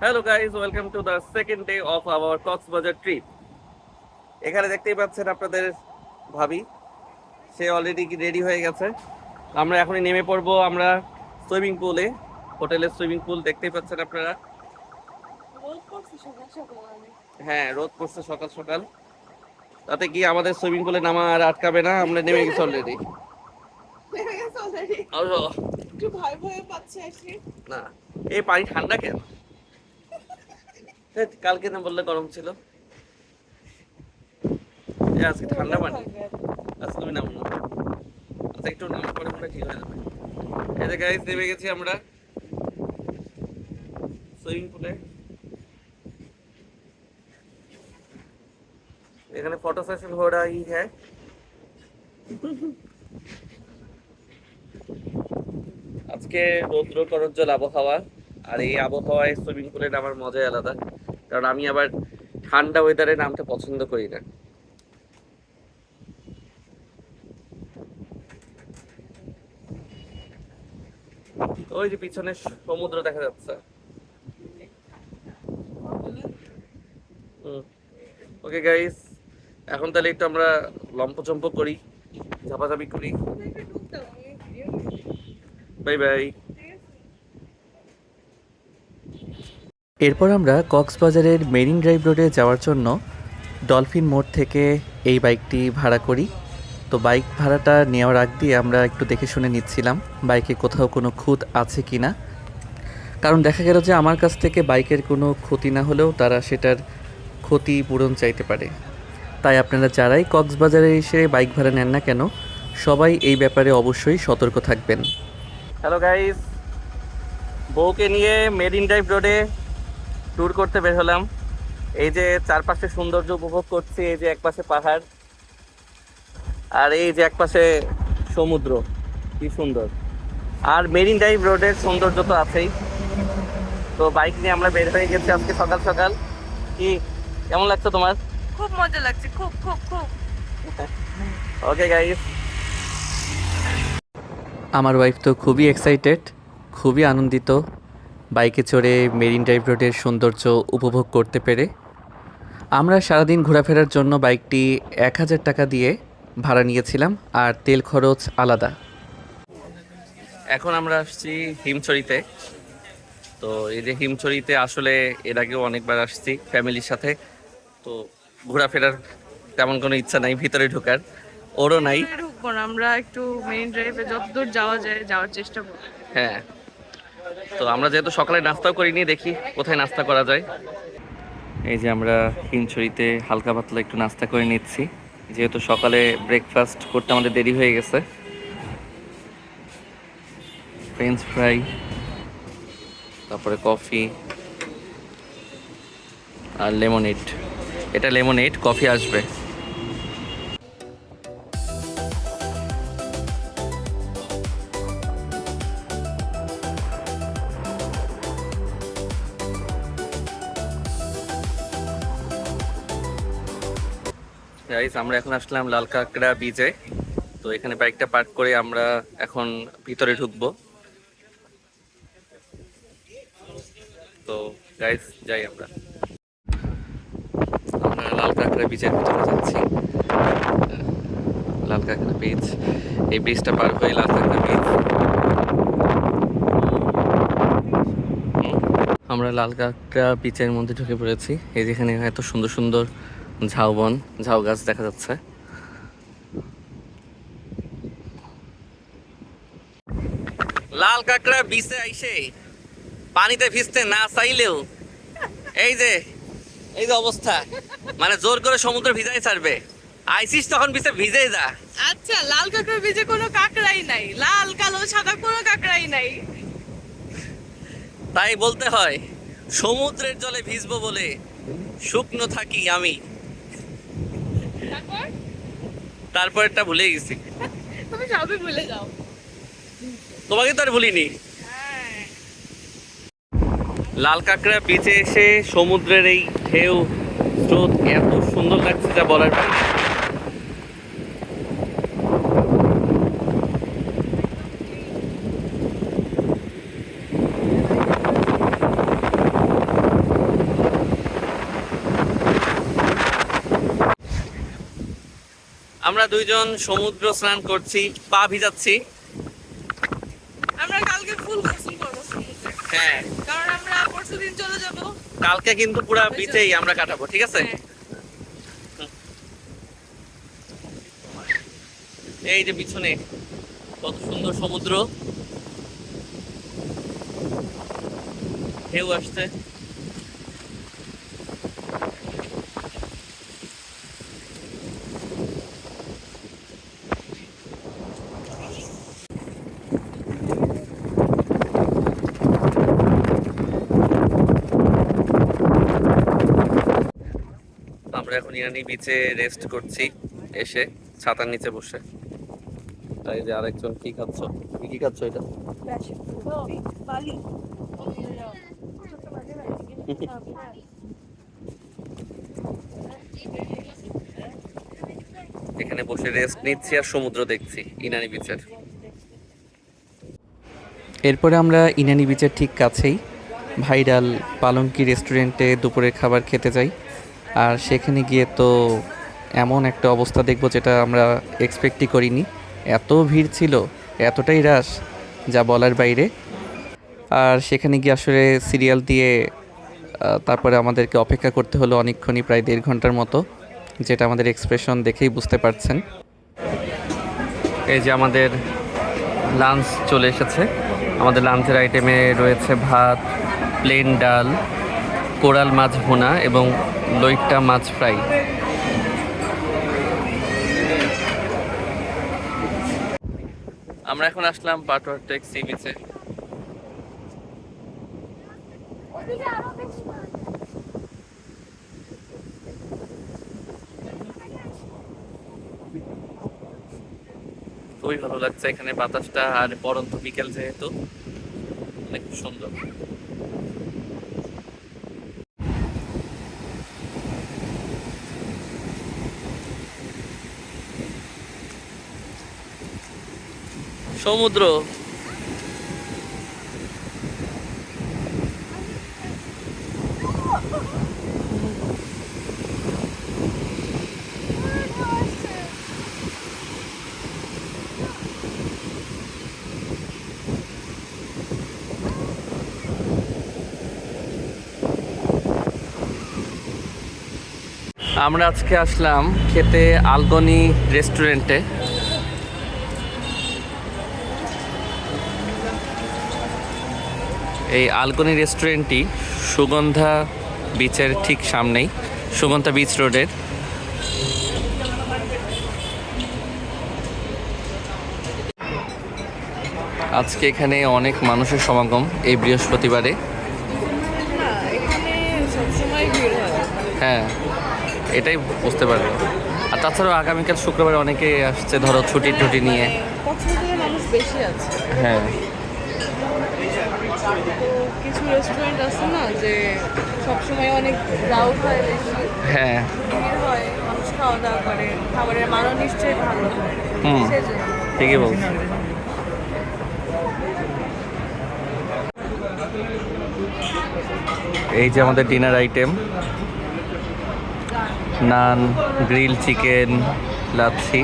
Hello guys, welcome to the second day of our Cox's Bazar trip. এখানে দেখতেই পাচ্ছেন আপনাদের ভাবি, সে অলরেডি রেডি হয়ে গেছে। আমরা এখনই নেমে পড়বো আমরা সুইমিং পুলে। হোটেলের সুইমিং পুল দেখতেই পাচ্ছেন আপনারা। রোদ পড়ছে সকাল সকাল অনেক। হ্যাঁ, রোদ পড়ছে সকাল সকাল, তাতে কি আমাদের সুইমিং পুলে নামা আর আটকাবে না, আমরা নেমে গেছি অলরেডি। নেমে গেছে already? একটু ভয় ভয় পাচ্ছে আর কি। না, এই পানি ঠান্ডা কেন? ধ্যাৎ, কালকে না বললে গরম ছিল। আজকে ঠান্ডা পানি। আজকে তুমি নামো না। আচ্ছা, একটু নামার পরে মনে হয় ঠিক হয়ে যাবে। এই যে গাইস, নেমে গেছি আমরা সুইমিং পুলে। এখানে ফটো সেশন हो रही है। আজকে রৌদ্র করজ্জ্বল আবহাওয়া, আর এই আবহাওয়ায় সুইমিং পুলে নামার মজাই আলাদা। কারণ আমি আবার ঠান্ডা ওয়েদারে নামতে পছন্দ করি না। ওই যে পিছনে সমুদ্র দেখা যাচ্ছে। ওকে গাইস, এখন তাহলে একটু আমরা লম্পচম্প করি, ঝাপাঝাপি করি। Bye bye. এরপর আমরা কক্সবাজারের মেরিন ড্রাইভ রোডে যাওয়ার জন্য ডলফিন মোড় থেকে এই বাইকটি ভাড়া করি। তো বাইক ভাড়াটা নেওয়ার আগ দিয়ে আমরা একটু দেখে শুনে নিচ্ছিলাম বাইকে কোথাও কোনো খুঁত আছে কি না। কারণ দেখা গেল যে আমার কাছ থেকে বাইকের কোনো ক্ষতি না হলেও তারা সেটার ক্ষতি পূরণ চাইতে পারে। তাই আপনারা যারাই কক্সবাজারে এসে বাইক ভাড়া নেন না কেন, সবাই এই ব্যাপারে অবশ্যই সতর্ক থাকবেন। হ্যালো গাইস, বউকে নিয়ে মেরিন ড্রাইভ রোডে ট্যুর করতে বের হলাম। এই যে চারপাশে সৌন্দর্য উপভোগ করছি, এই যে একপাশে পাহাড় আর এই যে একপাশে সমুদ্র, কি সুন্দর। আর মেরিন ড্রাইভ রোডের সৌন্দর্য তো আছেই। তো বাইক নিয়ে আমরা বের হয়ে গেছি আজকে সকাল সকাল। কি কেমন লাগছে তোমার? খুব মজা লাগছে, খুব খুব খুব। Okay guys. আমার ওয়াইফ তো খুবই এক্সাইটেড, খুবই আনন্দিত বাইকে চড়ে মেরিন ড্রাইভ রোডের সৌন্দর্য উপভোগ করতে পেরে। আমরা সারাদিন ঘোরাফেরার জন্য বাইকটি 1000 টাকা দিয়ে ভাড়া নিয়েছিলাম, আর তেল খরচ আলাদা। এখন আমরা আসছি হিমছড়িতে। তো এই যে হিমছড়িতে আসলে এর আগেও অনেকবার আসছি ফ্যামিলির সাথে। তো ঘোরাফেরার তেমন কোনো ইচ্ছা নাই, ভিতরে ঢোকার ওরও নাই। ঢুকবো না, আমরা একটু মেইন ড্রাইভে যতদূর যাওয়া যায় যাওয়ার চেষ্টা করব। হ্যাঁ, তো আমরা যেহেতু সকালে নাস্তাও করিনি, দেখি কোথায় নাস্তা করা যায়। এই যে আমরা হিমছড়িতে হালকা পাতলা একটু নাস্তা করে নিচ্ছি, যেহেতু সকালে ব্রেকফাস্ট করতে আমাদের দেরি হয়ে গেছে। ফ্রেঞ্চ ফ্রাই, তারপরে কফি আর লেমনেড। এটা লেমনেড, কফি আসবে। গাইস, আমরা এখন আসলাম লাল কাঁকড়া বিচে। তো এখানে বাইকটা পার্ক করে আমরা এখন ভিতরে ঢুকবো। তো গাইস, যাই আমরা লাল কাঁকড়া বিচের ভিতরে যাচ্ছি। লাল কাঁকড়া বিচ, এই বিচটা পার হয়ে লাল কাঁকড়া বিচ। আমরা লাল কাঁকড়া বিচের মধ্যে ঢুকে পড়েছি। এই যেখানে এত সুন্দর সুন্দর ঝাউবন, ঝাউ গাছ দেখা যাচ্ছে। লাল কাঁকড়া বিচে আইসে পানিতে ভিজতে না চাইলেও এই যে এই যে অবস্থা, মানে জোর করে সমুদ্র ভিজাই ছাড়বে। আইসিস তখন বিচে ভিজেই যা। আচ্ছা, লাল কাঁকড়ার বীজে কোনো কাঁকড়াই নাই, লাল কালো সাদা কোনো কাঁকড়াই নাই। তাই বলতে হয়, সমুদ্রের জলে ভিজবো বলে শুকনো থাকি আমি। তারপর তারপরেরটা ভুলে গেছি। তুমি সবই ভুলে যাও। তোমাকে তো আর ভুলিনি। হ্যাঁ, লাল কাঁকড়া বিচে এসে সমুদ্রের এই ঢেউ স্রোত এত সুন্দর লাগছে যা বলার বাইরে। আমরা দুইজন সমুদ্র স্নান করছি, পা ভিজাচ্ছি। আমরা কালকে ফুল গোসল করবো সমুদ্রে, হ্যাঁ, কারণ আমরা পরশুদিন চলে যাব। কালকে কিন্তু পুরা বিচেই আমরা কাটাবো, ঠিক আছে? হ্যাঁ। এই যে পিছনে কত সুন্দর সমুদ্র, ঢেউ আসছে। আমরা এখন ইরানি বিচে রেস্ট করছি, এসে ছাতার নিচে বসে। তাই যে আরেকজন কি খাচ্ছ? কি খাচ্ছ এটা? এখানে বসে রেস্ট নিচ্ছি আর সমুদ্র দেখছি ইনানি বিচের। এরপরে আমরা ইনানি বিচের ঠিক কাছেই ভাইরাল পালঙ্কি রেস্টুরেন্টে দুপুরের খাবার খেতে যাই। আর সেখানে গিয়ে তো এমন একটা অবস্থা দেখব যেটা আমরা এক্সপেক্টই করিনি। এত ভিড় ছিল, এতটাই রাশ যা বলার বাইরে। আর সেখানে গিয়ে আসলে সিরিয়াল দিয়ে তারপরে আমাদেরকে অপেক্ষা করতে হলো অনেকক্ষণই, প্রায় 1.5 ঘন্টার মতো, যেটা আমাদের এক্সপ্রেশন দেখেই বুঝতে পারছেন। এই যে আমাদের লাঞ্চ চলে এসেছে। আমাদের লাঞ্চের আইটেমে রয়েছে ভাত, প্লেন ডাল, কোরাল মাছ ভুনা এবং লইট্টা মাছ ফ্রাই। আমরা এখন আসলাম পাটোয়ার টেক সি বিচে। খুবই ভালো লাগছে এখানে বাতাসটা, আর পরন্ত বিকেল যেহেতু অনেক সুন্দর। সমুদ্র আমরা আজকে আসলাম খেতে আলগনি রেস্টুরেন্টে। এই আলগনি রেস্টুরেন্টটি সুগন্ধা বিচের ঠিক সামনেই, সুগন্ধা বিচ রোডের। আজকে এখানে অনেক মানুষের সমাগম এই বৃহস্পতিবারে। এখানে সবসময় ভিড় হয়। হ্যাঁ, এটাই বুঝতে পারবো। আর তাছাড়াও আগামীকাল শুক্রবার অনেকে আসছে, ধরো ছুটি টুটি নিয়ে। কক্সবাজারে মানুষ বেশি আছে। হ্যাঁ, তো কিছু রেস্টুরেন্ট আছে না যে সবসময় অনেক ক্রাউড হয়, বেশি হ্যাঁ, ভিড় হয়, মানুষ খাওয়া দাওয়া করে, খাবারের মানও নিশ্চয়ই ভালো হয়। হুম, সেজন্য। ঠিকই বলছি। এই যে আমাদের ডিনার আইটেম, নান, গ্রিল চিকেন, লাচ্ছি।